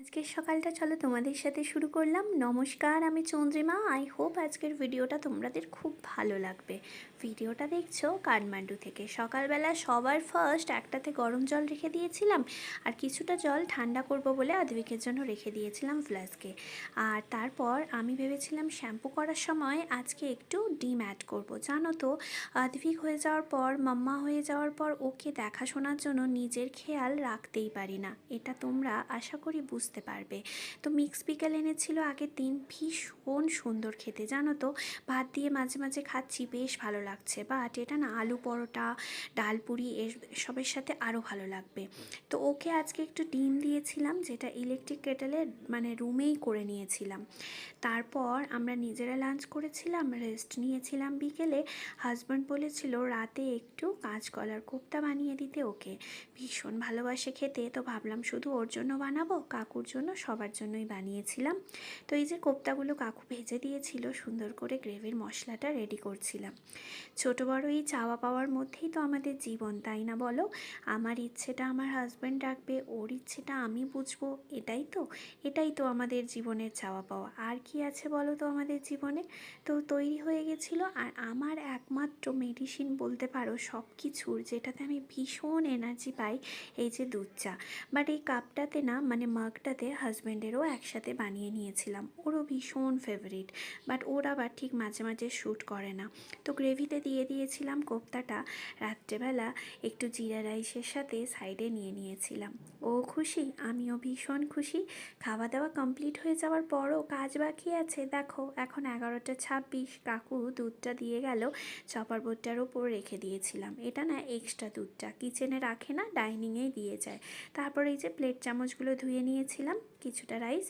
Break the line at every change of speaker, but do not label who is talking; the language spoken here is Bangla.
আজকের সকালটা চলো তোমাদের সাথে শুরু করলাম। নমস্কার, আমি চন্দ্রিমা। আই হোপ আজকের ভিডিওটা তোমাদের খুব ভালো লাগবে। ভিডিওটা দেখছো কাঠমান্ডু থেকে। সকালবেলা সবার ফার্স্ট একটাতে গরম জল রেখে দিয়েছিলাম, আর কিছুটা জল ঠান্ডা করব বলে আধুবিকের জন্য রেখে দিয়েছিলাম ফ্লাস্কে। আর তারপর আমি ভেবেছিলাম শ্যাম্পু করার সময় আজকে একটু ডিম অ্যাড করব। জানো তো, আধুবিক হয়ে যাওয়ার পর, মাম্মা হয়ে যাওয়ার পর ওকে দেখাশোনার জন্য নিজের খেয়াল রাখতেই পারি না। এটা তোমরা আশা করি বুঝতে পারবে। তো মিক্স পিকেল এনেছিল আগের দিন, ভীষণ সুন্দর খেতে। জানো তো, ভাত দিয়ে মাঝে মাঝে খাচ্ছি, বেশ ভালো লাগছে। বাট এটা না আলু পরোটা, ডাল পুরি এসবের সাথে আরও ভালো লাগবে। তো ওকে আজকে একটু ডিম দিয়েছিলাম, যেটা ইলেকট্রিক কেটেলে মানে রুমেই করে নিয়েছিলাম। তারপর আমরা নিজেরা লাঞ্চ করেছিলাম, রেস্ট নিয়েছিলাম। বিকেলে হাজব্যান্ড বলেছিল রাতে একটু কাঁচকলার কোপ্তা বানিয়ে দিতে ওকে। ভীষণ ভালোবাসে খেতে, তো ভাবলাম শুধু ওর জন্য বানাবো, কাকুর জন্য, সবার জন্যই বানিয়েছিলাম। তো এই যে কোপ্তাগুলো কাকু ভেজে দিয়েছিল, সুন্দর করে গ্রেভির মশলাটা রেডি করছিলাম। ছোট বড় এই চাওয়া পাওয়ার মধ্যেই তো আমাদের জীবন, তাই না বলো? আমার ইচ্ছেটা আমার হাজব্যান্ড রাখবে, ওর ইচ্ছেটা আমি বুঝবো। এটাই তো আমাদের জীবনের চাওয়া পাওয়া। আর কি আছে বলো তো আমাদের জীবনে? তো তৈরি হয়ে গেছিলো। আর আমার একমাত্র মেডিসিন বলতে পারো সব কিছুর, যেটাতে আমি ভীষণ এনার্জি পাই, এই যে দুধ চা। বাট এই কাপটাতে না, মানে মাগটাতে হাজব্যান্ডেরও একসাথে বানিয়ে নিয়েছিলাম, ওরও ভীষণ ফেভারিট। বাট ওর আবার ঠিক মাঝে মাঝে শ্যুট করে না। তো গ্রেভিতে দিয়ে দিয়েছিলাম কোপ্তাটা। রাত্রেবেলা একটু জিরা রাইসের সাথে সাইডে নিয়ে নিয়েছিলাম। ও খুশি, আমিও ভীষণ খুশি। খাওয়া দাওয়া কমপ্লিট হয়ে যাওয়ার পরও কাজ বাকি আছে। দেখো এখন 11:26, কাকু দুধটা দিয়ে গেল। চপার বোর্ডটার ওপর রেখে দিয়েছিলাম। এটা না এক্সট্রা দুধটা কিচেনে রাখে না, ডাইনিংয়েই দিয়ে যায়। তারপরে এই যে প্লেট চামচগুলো ধুয়ে নিয়েছিলাম, কিছুটা রাইস